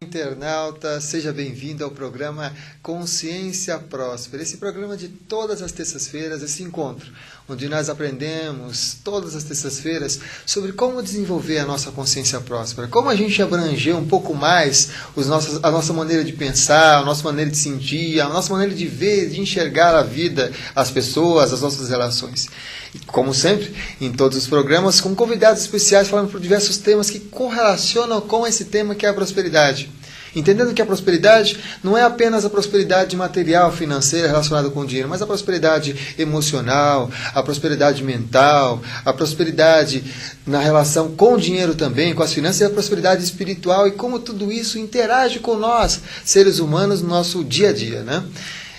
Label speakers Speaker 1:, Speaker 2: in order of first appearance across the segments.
Speaker 1: Internauta, seja bem-vindo ao programa Consciência Próspera. Esse programa de todas as terças-feiras, esse encontro, onde nós aprendemos todas as terças-feiras sobre como desenvolver a nossa consciência próspera, como a gente abranger um pouco mais a nossa maneira de pensar, a nossa maneira de sentir, a nossa maneira de ver, de enxergar a vida, as pessoas, as nossas relações. E, como sempre, em todos os programas, com convidados especiais falando por diversos temas que correlacionam com esse tema que é a prosperidade. Entendendo que a prosperidade não é apenas a prosperidade material, financeira relacionada com o dinheiro, mas a prosperidade emocional, a prosperidade mental, a prosperidade na relação com o dinheiro também, com as finanças, e a prosperidade espiritual e como tudo isso interage com nós, seres humanos, no nosso dia a dia, né?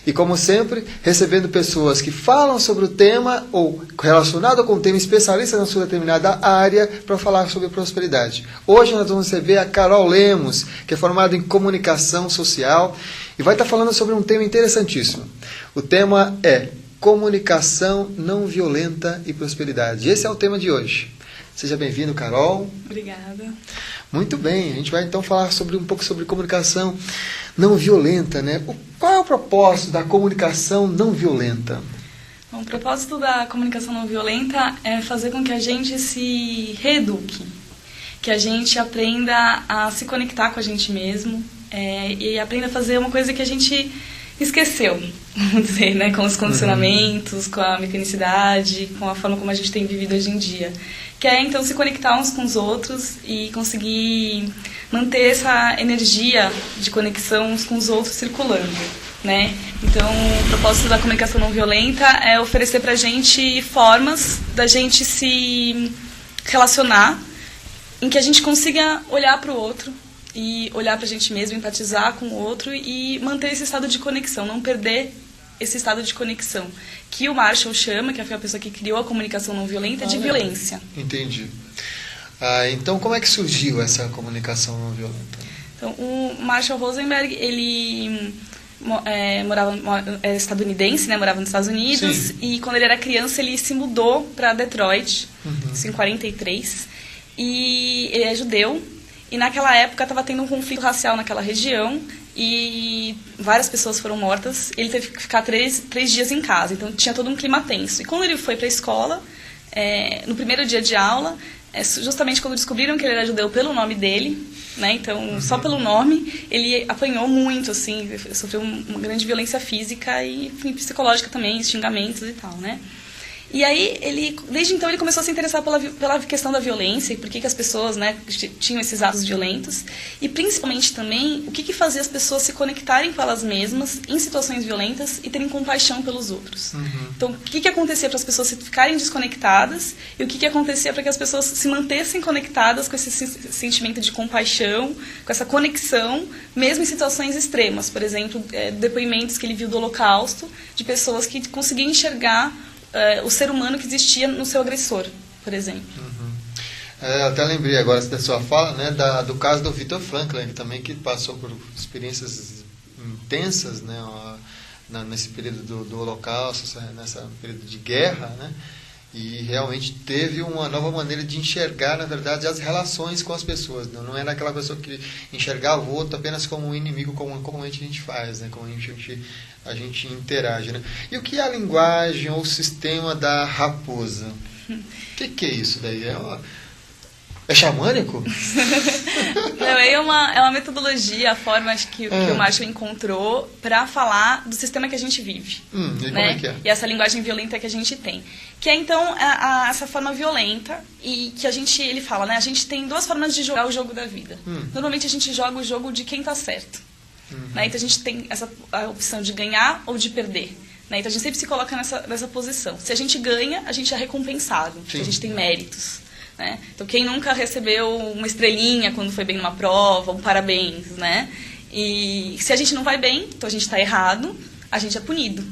Speaker 1: E como sempre, recebendo pessoas que falam sobre o tema ou relacionado com o tema, especialistas na sua determinada área, para falar sobre prosperidade. Hoje nós vamos receber a Carol Lemos, que é formada em comunicação social e vai estar falando sobre um tema interessantíssimo. O tema é comunicação não violenta e prosperidade. Esse é o tema de hoje. Seja bem-vindo, Carol.
Speaker 2: Obrigada.
Speaker 1: Muito bem, a gente vai então falar um pouco sobre comunicação não violenta, né? Qual é o propósito da comunicação não violenta?
Speaker 2: Bom, o propósito da comunicação não violenta é fazer com que a gente se reeduque, que a gente aprenda a se conectar com a gente mesmo e aprenda a fazer uma coisa que a gente esqueceu, vamos dizer, né? Com os condicionamentos, com a mecanicidade, com a forma como a gente tem vivido hoje em dia. Que é, então, se conectar uns com os outros e conseguir manter essa energia de conexão uns com os outros circulando, né? Então, o propósito da comunicação não violenta é oferecer pra gente formas da gente se relacionar em que a gente consiga olhar para o outro e olhar pra gente mesmo, empatizar com o outro e manter esse estado de conexão, não perder esse estado de conexão, que o Marshall chama, que foi a pessoa que criou a comunicação não violenta, de violência.
Speaker 1: Entendi. Então, como é que surgiu essa comunicação não violenta?
Speaker 2: Então, o Marshall Rosenberg, ele era estadunidense, né, morava nos Estados Unidos. Sim. E quando ele era criança, ele se mudou para Detroit, isso em 43, e ele é judeu, e naquela época estava tendo um conflito racial naquela região, e várias pessoas foram mortas. Ele teve que ficar três dias em casa, então tinha todo um clima tenso. E quando ele foi para a escola, no primeiro dia de aula, justamente quando descobriram que ele era judeu pelo nome dele, né, então só pelo nome, ele apanhou muito, assim, sofreu uma grande violência física e enfim, psicológica também, xingamentos e tal, né. E aí, desde então, ele começou a se interessar pela questão da violência, e por que as pessoas, né, tinham esses atos violentos, e principalmente também, o que fazia as pessoas se conectarem com elas mesmas em situações violentas e terem compaixão pelos outros. Então, o que acontecia para as pessoas ficarem desconectadas, e o que acontecia para que as pessoas se mantessem conectadas com esse sentimento de compaixão, com essa conexão, mesmo em situações extremas. Por exemplo, depoimentos que ele viu do Holocausto, de pessoas que conseguiam enxergar o ser humano que existia no seu agressor, por exemplo.
Speaker 1: Até lembrei agora da sua fala, né, do caso do Viktor Frankl, também, que passou por experiências intensas, né, nesse período do Holocausto, nesse período de guerra, né, e realmente teve uma nova maneira de enxergar, na verdade, as relações com as pessoas. Não era aquela pessoa que enxergava o outro apenas como um inimigo, como comumente a gente faz, né? Como a gente interage, né? E o que é a linguagem ou o sistema da raposa? O que é isso daí? É xamânico?
Speaker 2: Não, é uma metodologia, a forma que o Marshall encontrou para falar do sistema que a gente vive.
Speaker 1: E
Speaker 2: né?
Speaker 1: Como é que é?
Speaker 2: E essa linguagem violenta que a gente tem. Que é, então, essa forma violenta, e que ele fala, né? A gente tem duas formas de jogar o jogo da vida. Normalmente a gente joga o jogo de quem está certo. Né? Então a gente tem a opção de ganhar ou de perder. Né? Então a gente sempre se coloca nessa posição. Se a gente ganha, a gente é recompensado, porque a gente tem méritos. Né? Então, quem nunca recebeu uma estrelinha quando foi bem numa prova, um parabéns, né? E se a gente não vai bem, então a gente está errado, a gente é punido.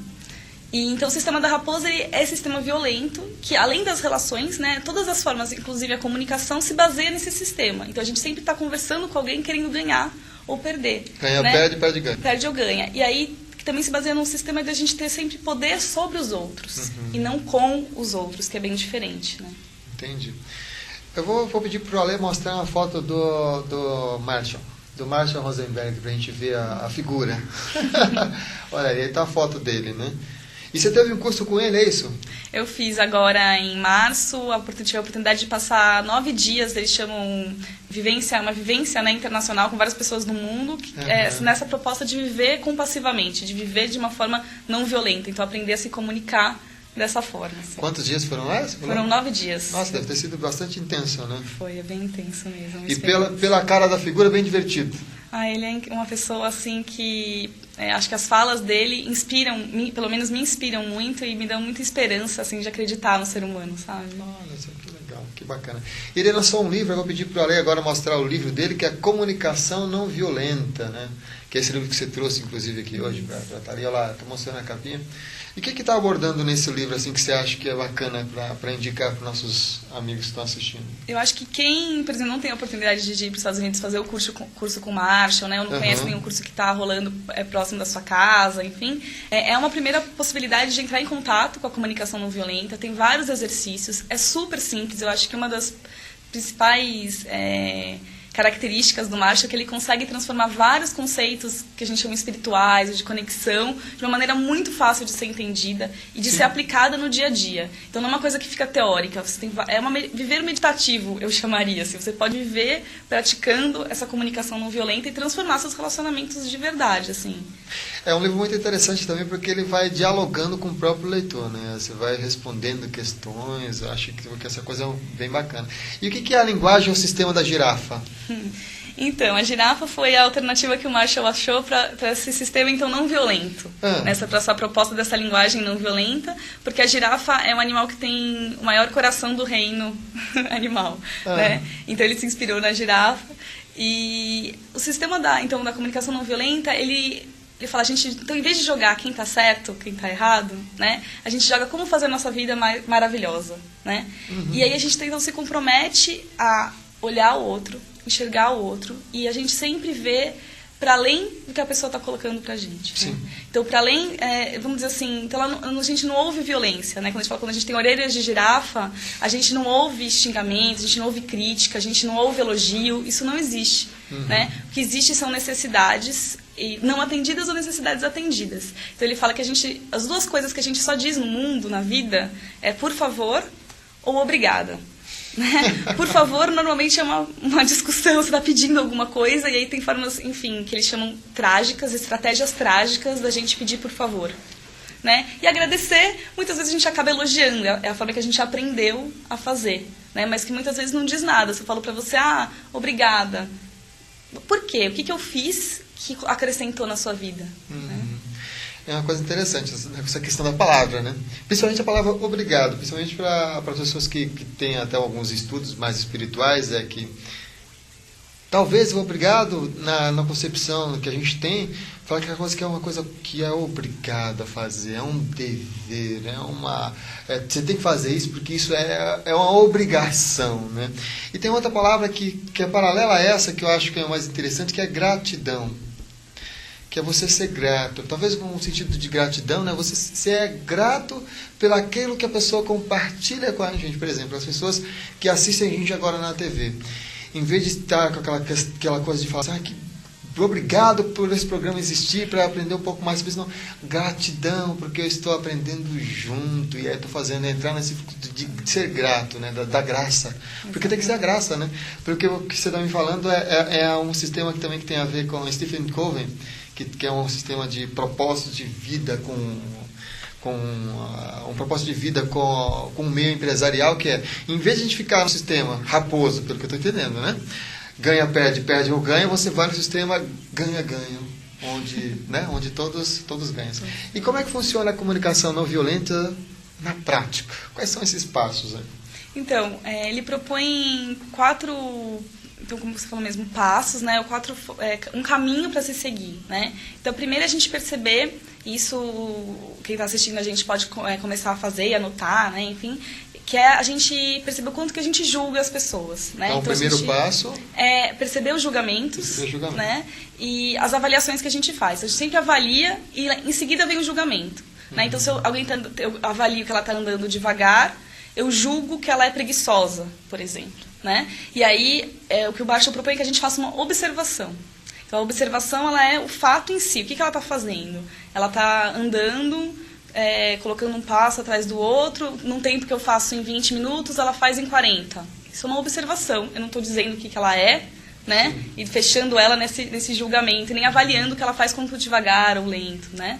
Speaker 2: E, então, o sistema da raposa é esse sistema violento, que além das relações, né, todas as formas, inclusive a comunicação, se baseia nesse sistema. Então, a gente sempre está conversando com alguém querendo ganhar ou perder.
Speaker 1: Ganha,
Speaker 2: né?
Speaker 1: perde, ganha.
Speaker 2: Perde ou ganha. E aí, também se baseia num sistema de a gente ter sempre poder sobre os outros, e não com os outros, que é bem diferente. Né?
Speaker 1: Entendi. Eu vou pedir para o Ale mostrar uma foto do Marshall. do Marshall Rosenberg, para a gente ver a figura. Olha, aí está a foto dele, né? E você teve um curso com ele, é isso?
Speaker 2: Eu fiz agora em março, tive a oportunidade de passar 9 dias, eles chamam uma vivência, né, internacional com várias pessoas no mundo, nessa proposta de viver compassivamente, de viver de uma forma não violenta, então aprender a se comunicar dessa forma. Assim.
Speaker 1: Quantos dias foram lá?
Speaker 2: Foram 9 dias.
Speaker 1: Nossa, deve ter sido bastante intenso, né?
Speaker 2: Foi, é bem intenso mesmo.
Speaker 1: E pela cara da figura, bem divertido.
Speaker 2: Ele é uma pessoa assim que acho que as falas dele inspiram, pelo menos me inspiram muito e me dão muita esperança assim de acreditar no ser humano, sabe?
Speaker 1: Olha só que legal, que bacana. Ele lançou um livro, eu vou pedir para o Ale agora mostrar o livro dele, que é Comunicação Não Violenta, né? Que é esse livro que você trouxe, inclusive, aqui hoje para estar ali. Olha lá, estou mostrando a capinha. E o que está abordando nesse livro assim que você acha que é bacana para indicar para os nossos amigos que estão assistindo?
Speaker 2: Eu acho que quem, por exemplo, não tem a oportunidade de ir para os Estados Unidos fazer o curso com o Marshall, né, ou não conhece nenhum curso que está rolando próximo da sua casa, enfim, é uma primeira possibilidade de entrar em contato com a comunicação não violenta. Tem vários exercícios, é super simples. Eu acho que uma das principais características do Marshall é que ele consegue transformar vários conceitos que a gente chama espirituais, de conexão, de uma maneira muito fácil de ser entendida e de ser aplicada no dia a dia. Então não é uma coisa que fica teórica, viver meditativo, eu chamaria. Assim, você pode viver praticando essa comunicação não violenta e transformar seus relacionamentos de verdade. Assim.
Speaker 1: É um livro muito interessante também porque ele vai dialogando com o próprio leitor, né? Você vai respondendo questões, eu acho que essa coisa é bem bacana. E o que é a linguagem ou o sistema da girafa?
Speaker 2: Então, a girafa foi a alternativa que o Marshall achou para esse sistema então não violento, para essa proposta dessa linguagem não violenta, porque a girafa é um animal que tem o maior coração do reino animal, né? Então ele se inspirou na girafa e o sistema da comunicação não violenta, ele fala, então em vez de jogar quem está certo, quem está errado, né, a gente joga como fazer a nossa vida mais maravilhosa, né? E aí a gente então se compromete a olhar o outro, enxergar o outro, e a gente sempre vê para além do que a pessoa está colocando para a gente. Né? Então, para além, vamos dizer assim, então, a gente não ouve violência. Né? Quando a gente tem orelhas de girafa, a gente não ouve xingamentos, a gente não ouve crítica, a gente não ouve elogio, isso não existe. Né? O que existe são necessidades não atendidas ou necessidades atendidas. Então, ele fala que as duas coisas que a gente só diz no mundo, na vida, é por favor ou obrigada. Né? Por favor, normalmente é uma discussão, você está pedindo alguma coisa, e aí tem formas, enfim, que eles chamam trágicas, estratégias trágicas da gente pedir por favor. Né? E agradecer, muitas vezes a gente acaba elogiando, é a forma que a gente aprendeu a fazer, né? Mas que muitas vezes não diz nada. Se eu falo para você, obrigada. Por quê? O que eu fiz que acrescentou na sua vida? Né?
Speaker 1: É uma coisa interessante essa questão da palavra, né? Principalmente a palavra obrigado, principalmente para pessoas que têm até alguns estudos mais espirituais, é que talvez o obrigado, na concepção que a gente tem, fala que é uma coisa que é obrigado a fazer, é um dever, você tem que fazer isso porque isso é uma obrigação, né? E tem outra palavra que é paralela a essa, que eu acho que é mais interessante, que é gratidão. Que é você ser grato. Talvez com um sentido de gratidão, né? Você ser grato pelaquilo que a pessoa compartilha com a gente. Por exemplo, as pessoas que assistem a gente agora na TV. Em vez de estar com aquela coisa de falar assim, que obrigado por esse programa existir, para aprender um pouco mais sobre isso. Não, gratidão, porque eu estou aprendendo junto. E aí estou entrar nesse fluxo de ser grato, né? Da graça. Porque tem que ser a graça, né? Porque o que você está me falando é um sistema que também tem a ver com Stephen Covey, que é um sistema de propósito de vida um propósito de vida com o meio empresarial, que é, em vez de a gente ficar no sistema raposo, pelo que eu estou entendendo, né? Ganha, perde ou ganha, você vai no sistema ganha-ganha, onde todos ganham. E como é que funciona a comunicação não violenta na prática? Quais são esses passos aí?
Speaker 2: Então, ele propõe 4... Então, como você falou mesmo, passos, né? Um caminho para se seguir, né? Então, primeiro a gente perceber, isso quem está assistindo a gente pode começar a fazer e anotar, né? Enfim, que é a gente perceber o quanto que a gente julga as pessoas, né?
Speaker 1: Então, o primeiro passo
Speaker 2: é perceber os julgamentos, né? E as avaliações que a gente faz. A gente sempre avalia e em seguida vem o julgamento, né? Então, se eu avalio que ela está andando devagar, eu julgo que ela é preguiçosa, por exemplo. Né? E aí, o que o Marshall propõe é que a gente faça uma observação. Então, a observação, ela é o fato em si. O que ela está fazendo? Ela está andando, colocando um passo atrás do outro. Num tempo que eu faço em 20 minutos, ela faz em 40. Isso é uma observação. Eu não estou dizendo o que ela é, né? E fechando ela nesse julgamento, nem avaliando o que ela faz com muito devagar ou lento, né?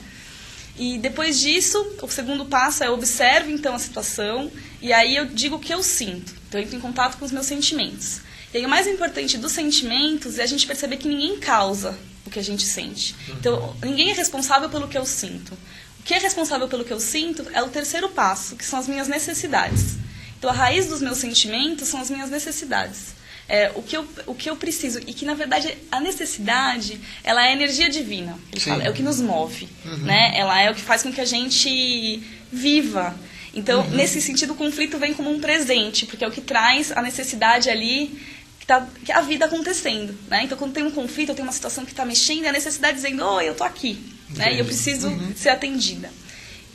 Speaker 2: E depois disso, o segundo passo é observe, então, a situação, e aí eu digo o que eu sinto. Então, eu entro em contato com os meus sentimentos. E aí, o mais importante dos sentimentos é a gente perceber que ninguém causa o que a gente sente. Então, ninguém é responsável pelo que eu sinto. O que é responsável pelo que eu sinto é o terceiro passo, que são as minhas necessidades. Então, a raiz dos meus sentimentos são as minhas necessidades. O que eu preciso, e que na verdade a necessidade, ela é a energia divina, ele fala, é o que nos move, né? Ela é o que faz com que a gente viva. Então, nesse sentido, o conflito vem como um presente, porque é o que traz a necessidade ali, que é a vida acontecendo, né? Então, quando tem um conflito, eu tenho uma situação que está mexendo, e a necessidade dizendo, eu tô aqui, né? E eu preciso ser atendida.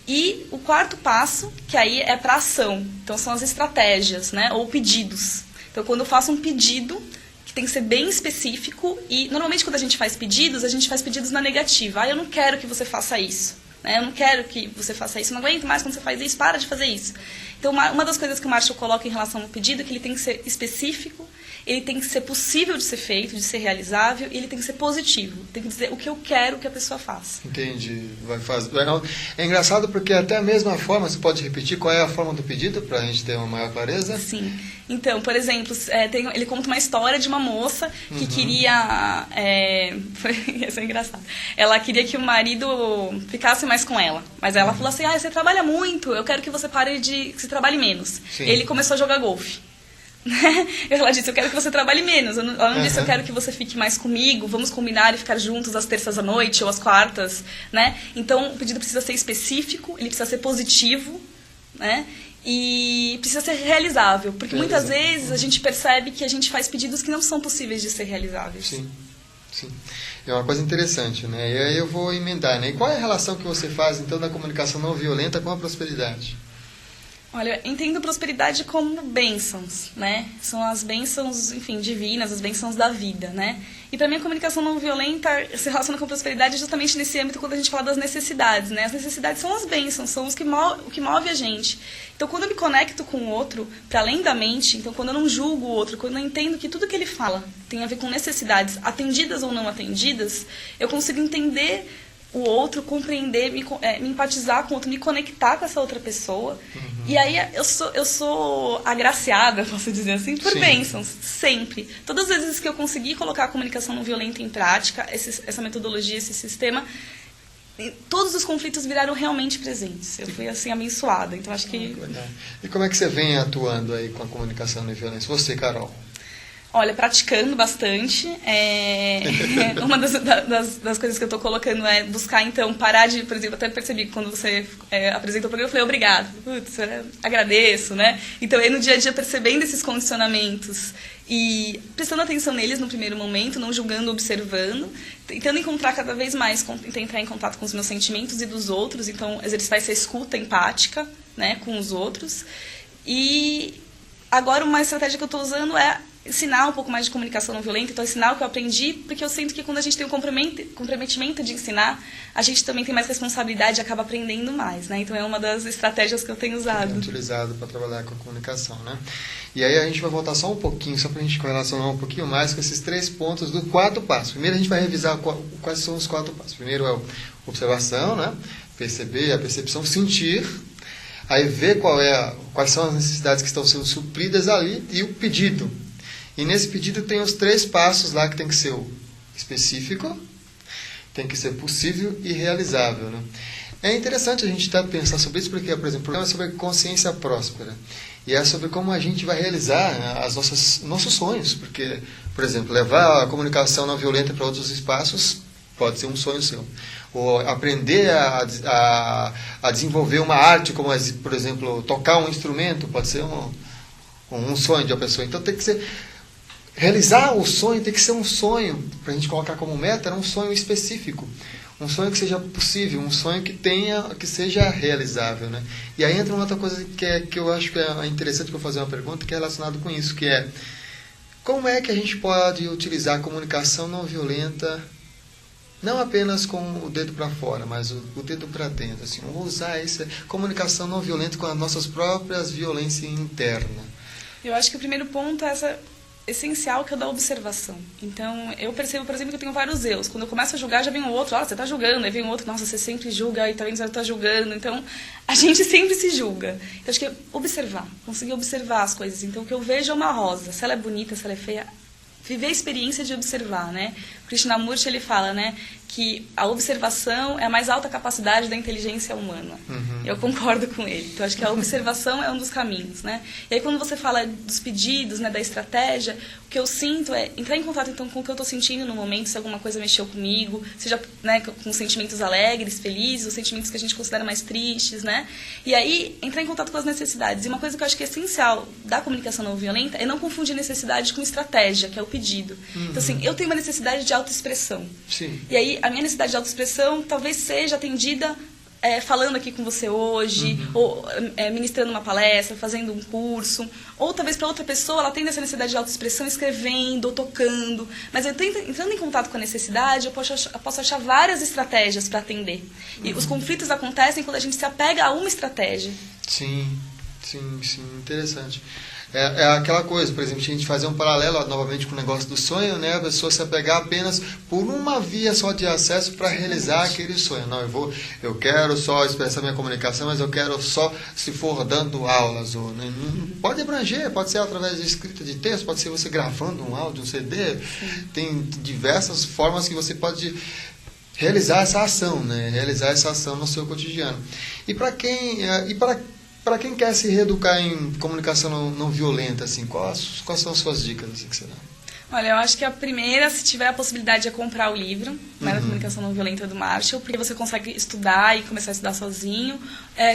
Speaker 2: E o quarto passo, que aí é para ação, então são as estratégias, né? Ou pedidos. Então, quando eu faço um pedido, que tem que ser bem específico, e normalmente quando a gente faz pedidos na negativa. Eu não quero que você faça isso, né? Eu não quero que você faça isso, eu não aguento mais quando você faz isso, para de fazer isso. Então, uma das coisas que o Marshall coloca em relação ao pedido é que ele tem que ser específico, ele tem que ser possível de ser feito, de ser realizável, e ele tem que ser positivo. Tem que dizer o que eu quero que a pessoa faça.
Speaker 1: Entendi. É engraçado porque até a mesma forma, você pode repetir qual é a forma do pedido para a gente ter uma maior clareza?
Speaker 2: Sim. Então, por exemplo, ele conta uma história de uma moça que queria... Isso é engraçado. Ela queria que o marido ficasse mais com ela. Mas ela falou assim, você trabalha muito, eu quero que você pare que você trabalhe menos. Sim. Ele começou a jogar golfe. Ela disse, eu quero que você trabalhe menos. Ela não disse, eu quero que você fique mais comigo, vamos combinar e ficar juntos às terças à noite ou às quartas, né? Então, o pedido precisa ser específico, ele precisa ser positivo, né? E precisa ser realizável, porque muitas vezes a gente percebe que a gente faz pedidos que não são possíveis de ser realizáveis.
Speaker 1: Sim, sim. É uma coisa interessante, né? E aí eu vou emendar, né? E qual é a relação que você faz, então, da comunicação não violenta com a prosperidade?
Speaker 2: Olha, eu entendo prosperidade como bênçãos, né? São as bênçãos, enfim, divinas, as bênçãos da vida, né? E para mim a comunicação não violenta se relaciona com prosperidade justamente nesse âmbito quando a gente fala das necessidades, né? As necessidades são as bênçãos, são o que move a gente. Então, quando eu me conecto com o outro, para além da mente, então quando eu não julgo o outro, quando eu entendo que tudo que ele fala tem a ver com necessidades, atendidas ou não atendidas, eu consigo entender o outro, compreender, me empatizar com o outro, me conectar com essa outra pessoa. E aí eu sou agraciada, posso dizer assim, por bênçãos, sempre. Todas as vezes que eu consegui colocar a comunicação não violenta em prática, essa metodologia, esse sistema, todos os conflitos viraram realmente presentes. Eu fui, assim, abençoada. Então, acho que...
Speaker 1: E como é que você vem atuando aí com a comunicação não violenta? Você, Carol?
Speaker 2: Olha, praticando bastante. Uma das coisas que eu estou colocando é buscar, então, parar de... Por exemplo, até percebi que quando você apresentou o programa, eu falei, obrigado. Putz, agradeço, né? Então, aí no dia a dia, percebendo esses condicionamentos e prestando atenção neles no primeiro momento, não julgando, observando, tentando encontrar cada vez mais, entrar em contato com os meus sentimentos e dos outros, então, exercitar essa escuta empática, né, com os outros. E agora, uma estratégia que eu estou usando é ensinar um pouco mais de comunicação não violenta, então ensinar o que eu aprendi, porque eu sinto que quando a gente tem um comprometimento de ensinar, a gente também tem mais responsabilidade e acaba aprendendo mais, né? Então é uma das estratégias que eu tenho usado.
Speaker 1: Utilizado para trabalhar com a comunicação, né? E aí a gente vai voltar só um pouquinho, só para a gente correlacionar um pouquinho mais com esses 3 pontos do 4º passo. Primeiro a gente vai revisar quais são os 4 passos. Primeiro é a observação, né? Perceber, a percepção, sentir, aí ver quais são as necessidades que estão sendo supridas ali e o pedido. E nesse pedido tem os 3 passos lá que tem que ser o específico, tem que ser possível e realizável, né? É interessante a gente pensar sobre isso porque, por exemplo, o programa é sobre consciência próspera. E é sobre como a gente vai realizar nossos sonhos. Porque, por exemplo, levar a comunicação não violenta para outros espaços pode ser um sonho seu. Ou aprender a desenvolver uma arte, como, por exemplo, tocar um instrumento, pode ser um sonho de uma pessoa. Então tem que ser... Realizar o sonho tem que ser um sonho, para a gente colocar como meta, um sonho específico. Um sonho que seja possível, um sonho que seja realizável, né? E aí entra uma outra coisa que eu acho que é interessante para fazer uma pergunta, que é relacionado com isso, que é Como é que a gente pode utilizar a comunicação não violenta, não apenas com o dedo para fora, mas o dedo para dentro? Assim, usar essa comunicação não violenta com as nossas próprias violências internas.
Speaker 2: Eu acho que o primeiro ponto é essa essencial, que é o da observação. Então, eu percebo, por exemplo, que eu tenho vários erros. Quando eu começo a julgar, já vem um outro, você está julgando, aí vem um outro, nossa, você sempre julga, e também você está julgando. Então, a gente sempre se julga. Então, acho que é observar, conseguir observar as coisas. Então, o que eu vejo é uma rosa, se ela é bonita, se ela é feia, viver a experiência de observar, né? O Krishnamurti, ele fala, né, que a observação é a mais alta capacidade da inteligência humana. Eu concordo com ele. Então, acho que a observação é um dos caminhos, né? E aí, quando você fala dos pedidos, né, da estratégia, o que eu sinto é entrar em contato, então, com o que eu estou sentindo no momento, se alguma coisa mexeu comigo, seja, né, com sentimentos alegres, felizes, os sentimentos que a gente considera mais tristes, né? E aí, entrar em contato com as necessidades. E uma coisa que eu acho que é essencial da comunicação não violenta é não confundir necessidade com estratégia, que é o pedido. Então, assim, eu tenho uma necessidade de autoexpressão.
Speaker 1: Sim.
Speaker 2: E aí, a minha necessidade de autoexpressão talvez seja atendida falando aqui com você hoje, ou ministrando uma palestra, fazendo um curso, ou talvez para outra pessoa ela tem essa necessidade de autoexpressão escrevendo ou tocando. Mas eu entrando em contato com a necessidade, eu posso achar várias estratégias para atender. E os conflitos acontecem quando a gente se apega a uma estratégia.
Speaker 1: Sim, interessante. É aquela coisa, por exemplo, a gente fazer um paralelo novamente com o negócio do sonho, né? A pessoa se apegar apenas por uma via só de acesso para realizar aquele sonho. Não, eu quero só expressar minha comunicação, mas eu quero só, se for dando aulas. Ou, né? Pode abranger, pode ser através de escrita de texto, pode ser você gravando um áudio, um CD. Tem diversas formas que você pode realizar essa ação, né? Realizar essa ação no seu cotidiano. E para quem quer se reeducar em comunicação não violenta, assim, quais são as suas dicas, assim, que você dá?
Speaker 2: Olha, eu acho que a primeira, se tiver a possibilidade, é comprar o livro, né, da comunicação não violenta do Marshall, porque você consegue estudar e começar a estudar sozinho,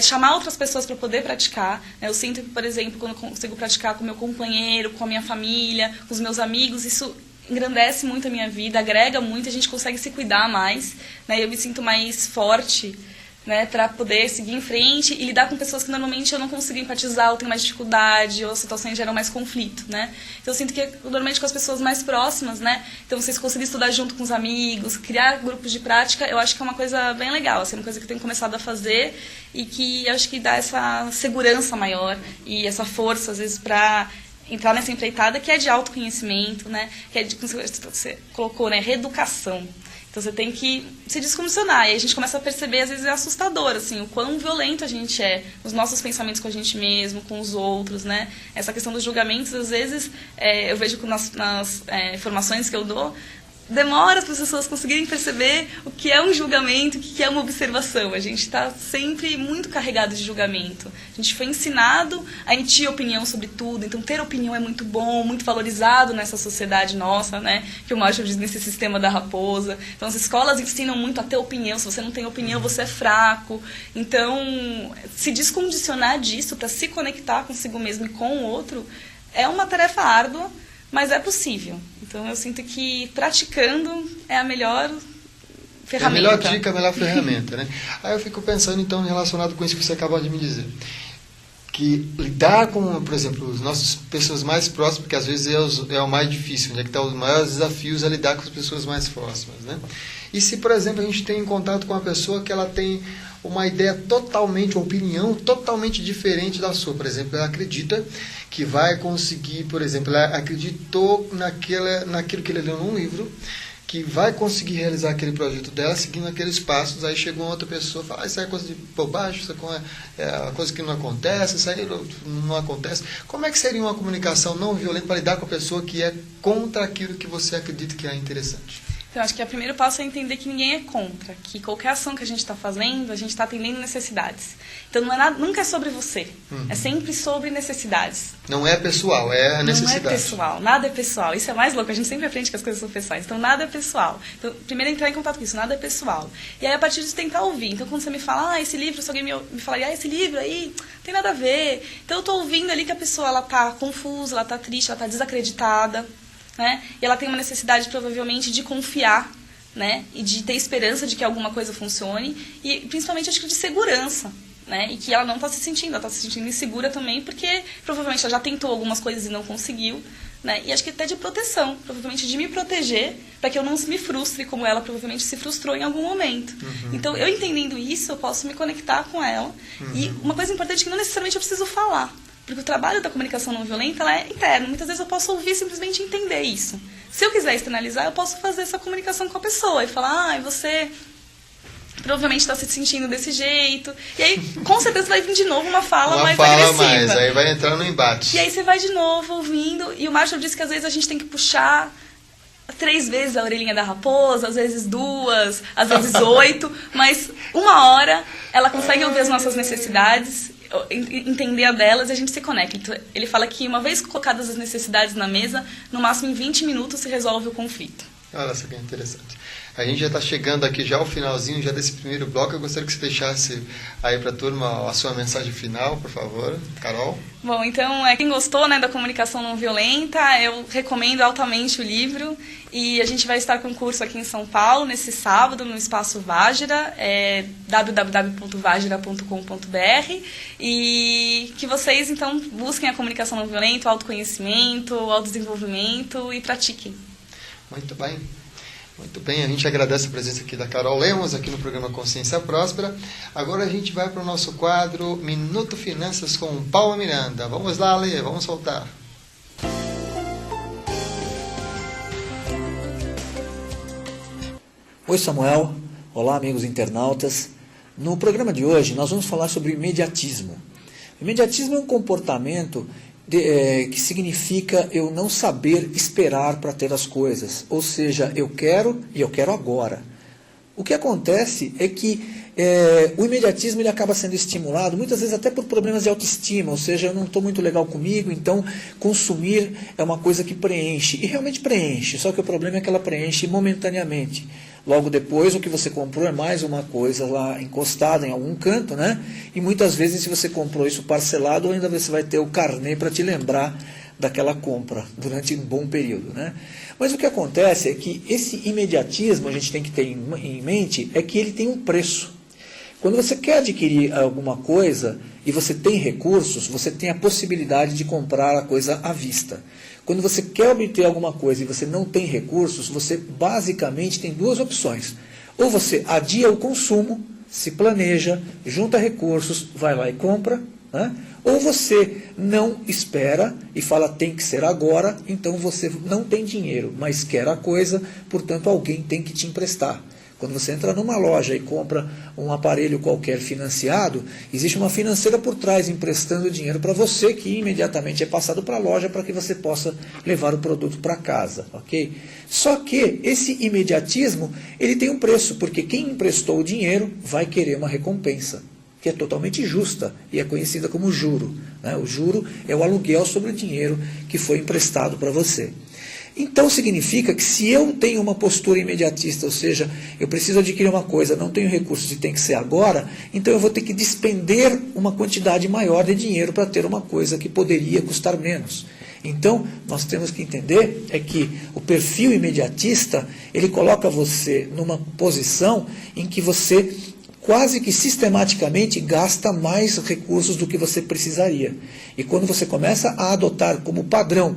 Speaker 2: chamar outras pessoas para poder praticar. Né? Eu sinto que, por exemplo, quando eu consigo praticar com o meu companheiro, com a minha família, com os meus amigos, isso engrandece muito a minha vida, agrega muito, a gente consegue se cuidar mais, né? Eu me sinto mais forte, né, para poder seguir em frente e lidar com pessoas que normalmente eu não consigo empatizar, ou tenho mais dificuldade, ou as situações geram mais conflito, né? Então eu sinto que normalmente com as pessoas mais próximas, né? Então vocês conseguirem estudar junto com os amigos, criar grupos de prática, eu acho que é uma coisa bem legal, assim, uma coisa que eu tenho começado a fazer e que eu acho que dá essa segurança maior e essa força, às vezes, para entrar nessa empreitada que é de autoconhecimento, né? Que é de, como você colocou, né, reeducação. Então você tem que se descondicionar. E aí a gente começa a perceber, às vezes é assustador, assim, o quão violento a gente é, os nossos pensamentos com a gente mesmo, com os outros, né? Essa questão dos julgamentos, às vezes, eu vejo que nas formações que eu dou, demora para as pessoas conseguirem perceber o que é um julgamento, o que é uma observação. A gente está sempre muito carregado de julgamento. A gente foi ensinado a emitir opinião sobre tudo, então ter opinião é muito bom, muito valorizado nessa sociedade nossa, né? Que o Marshall diz nesse sistema da raposa. Então as escolas ensinam muito a ter opinião, se você não tem opinião você é fraco. Então se descondicionar disso para se conectar consigo mesmo e com o outro é uma tarefa árdua, mas é possível. Então eu sinto que praticando é a melhor ferramenta.
Speaker 1: É a melhor dica, a melhor ferramenta, né? Aí eu fico pensando, então, relacionado com isso que você acabou de me dizer. Que lidar com, por exemplo, as nossas pessoas mais próximas, porque às vezes é o mais difícil, onde é que estão os maiores desafios a lidar com as pessoas mais próximas, né? E se, por exemplo, a gente tem contato com uma pessoa que ela tem uma ideia totalmente, uma opinião totalmente diferente da sua. Por exemplo, ela acredita que vai conseguir, por exemplo, ela acreditou naquilo que ele leu num livro, que vai conseguir realizar aquele projeto dela seguindo aqueles passos. Aí chegou uma outra pessoa e fala, isso aí é coisa de bobagem, isso é coisa que não acontece, isso aí não acontece. Como é que seria uma comunicação não violenta para lidar com a pessoa que é contra aquilo que você acredita que é interessante?
Speaker 2: Então, acho que o primeiro passo é entender que ninguém é contra, que qualquer ação que a gente está fazendo, a gente está atendendo necessidades. Então, nunca é sobre você, é sempre sobre necessidades.
Speaker 1: Não é pessoal, é a necessidade.
Speaker 2: Não é pessoal, nada é pessoal. Isso é mais louco, a gente sempre aprende que as coisas são pessoais. Então, nada é pessoal. Então, primeiro é entrar em contato com isso, nada é pessoal. E aí, a partir disso, tentar ouvir. Então, quando você me fala, esse livro, se alguém me fala, esse livro aí, não tem nada a ver. Então, eu estou ouvindo ali que a pessoa está confusa, ela está triste, ela está desacreditada. Né? E ela tem uma necessidade, provavelmente, de confiar, né? E de ter esperança de que alguma coisa funcione. E, principalmente, acho que de segurança. Né? E que ela não está se sentindo. Ela está se sentindo insegura também, porque provavelmente ela já tentou algumas coisas e não conseguiu. né? E acho que até de proteção, provavelmente de me proteger, para que eu não me frustre como ela provavelmente se frustrou em algum momento. Então, eu entendendo isso, eu posso me conectar com ela. E uma coisa importante é que não necessariamente eu preciso falar, porque o trabalho da comunicação não violenta ela é interno. Muitas vezes eu posso ouvir e simplesmente entender isso. Se eu quiser externalizar, eu posso fazer essa comunicação com a pessoa e falar, você provavelmente está se sentindo desse jeito. E aí, com certeza, vai vir de novo uma fala mais agressiva.
Speaker 1: Aí vai entrar no embate.
Speaker 2: E aí você vai de novo ouvindo. E o Marshall disse que às vezes a gente tem que puxar 3 vezes a orelhinha da raposa, às vezes 2, às vezes 8. Mas uma hora ela consegue ouvir as nossas necessidades, entender a delas e a gente se conecta. Então, ele fala que uma vez colocadas as necessidades na mesa, no máximo em 20 minutos se resolve o conflito.
Speaker 1: Olha só que interessante. A gente já está chegando aqui já ao finalzinho já desse primeiro bloco. Eu gostaria que você deixasse aí para a turma a sua mensagem final, por favor. Carol?
Speaker 2: Bom, então, quem gostou, né, da comunicação não violenta, eu recomendo altamente o livro. E a gente vai estar com um curso aqui em São Paulo, nesse sábado, no Espaço Vágira, www.vagira.com.br. E que vocês, então, busquem a comunicação não violenta, o autoconhecimento, o autodesenvolvimento e pratiquem.
Speaker 1: Muito bem. Muito bem, a gente agradece a presença aqui da Carol Lemos, aqui no programa Consciência Próspera. Agora a gente vai para o nosso quadro Minuto Finanças com Paula Miranda. Vamos lá, Lê, vamos soltar.
Speaker 3: Oi, Samuel. Olá, amigos internautas. No programa de hoje, nós vamos falar sobre imediatismo. O imediatismo é um comportamento que significa eu não saber esperar para ter as coisas. Ou seja, eu quero e eu quero agora. O que acontece é que o imediatismo ele acaba sendo estimulado, muitas vezes até por problemas de autoestima, ou seja, eu não estou muito legal comigo, então consumir é uma coisa que preenche, e realmente preenche, só que o problema é que ela preenche momentaneamente. Logo depois, o que você comprou é mais uma coisa lá encostada em algum canto, né? E muitas vezes, se você comprou isso parcelado, ainda você vai ter o carnê para te lembrar daquela compra durante um bom período, né? Mas o que acontece é que esse imediatismo, a gente tem que ter em mente, é que ele tem um preço. Quando você quer adquirir alguma coisa e você tem recursos, você tem a possibilidade de comprar a coisa à vista. Quando você quer obter alguma coisa e você não tem recursos, você basicamente tem 2 opções. Ou você adia o consumo, se planeja, junta recursos, vai lá e compra, né? Ou você não espera e fala tem que ser agora, então você não tem dinheiro, mas quer a coisa, portanto alguém tem que te emprestar. Quando você entra numa loja e compra um aparelho qualquer financiado, existe uma financeira por trás emprestando dinheiro para você, que imediatamente é passado para a loja para que você possa levar o produto para casa, ok? Só que esse imediatismo ele tem um preço, porque quem emprestou o dinheiro vai querer uma recompensa, que é totalmente justa e é conhecida como juro, né? O juro é o aluguel sobre o dinheiro que foi emprestado para você. Então significa que se eu tenho uma postura imediatista, ou seja, eu preciso adquirir uma coisa, não tenho recursos e tem que ser agora, então eu vou ter que despender uma quantidade maior de dinheiro para ter uma coisa que poderia custar menos. Então, nós temos que entender é que o perfil imediatista, ele coloca você numa posição em que você quase que sistematicamente gasta mais recursos do que você precisaria. E quando você começa a adotar como padrão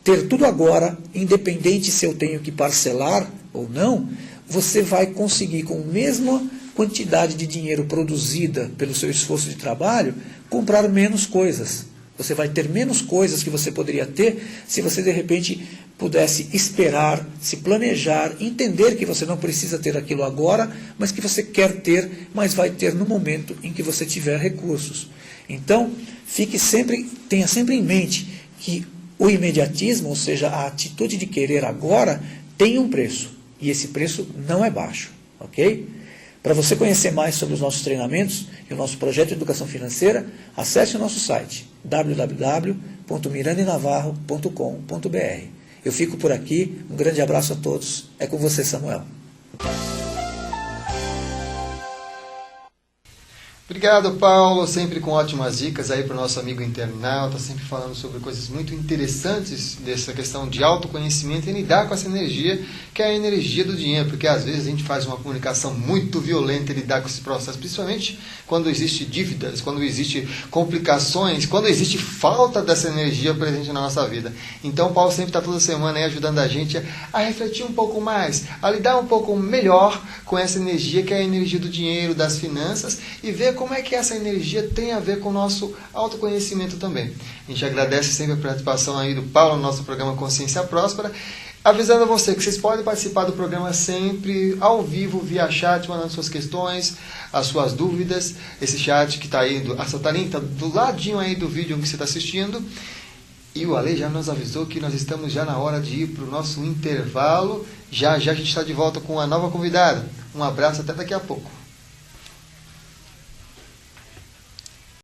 Speaker 3: ter tudo agora, independente se eu tenho que parcelar ou não, você vai conseguir, com a mesma quantidade de dinheiro produzida pelo seu esforço de trabalho, comprar menos coisas. Você vai ter menos coisas que você poderia ter se você, de repente, pudesse esperar, se planejar, entender que você não precisa ter aquilo agora, mas que você quer ter, mas vai ter no momento em que você tiver recursos. Então, tenha sempre em mente que o imediatismo, ou seja, a atitude de querer agora, tem um preço. E esse preço não é baixo. Ok? Para você conhecer mais sobre os nossos treinamentos e o nosso projeto de educação financeira, acesse o nosso site www.mirandenavarro.com.br. Eu fico por aqui. Um grande abraço a todos. É com você, Samuel.
Speaker 1: Obrigado, Paulo, sempre com ótimas dicas aí para o nosso amigo internauta, sempre falando sobre coisas muito interessantes dessa questão de autoconhecimento e lidar com essa energia, que é a energia do dinheiro, porque às vezes a gente faz uma comunicação muito violenta e lidar com esse processo, principalmente quando existe dívidas, quando existe complicações, quando existe falta dessa energia presente na nossa vida. Então, Paulo sempre está toda semana aí ajudando a gente a refletir um pouco mais, a lidar um pouco melhor com essa energia, que é a energia do dinheiro, das finanças, e ver como é que essa energia tem a ver com o nosso autoconhecimento também. A gente agradece sempre a participação aí do Paulo no nosso programa Consciência Próspera, avisando a você que vocês podem participar do programa sempre ao vivo, via chat, mandando suas questões, as suas dúvidas. Esse chat que está aí, a sua talinha está do ladinho aí do vídeo que você está assistindo. E o Ale já nos avisou que nós estamos já na hora de ir para o nosso intervalo. Já a gente está de volta com a nova convidada. Um abraço, até daqui a pouco.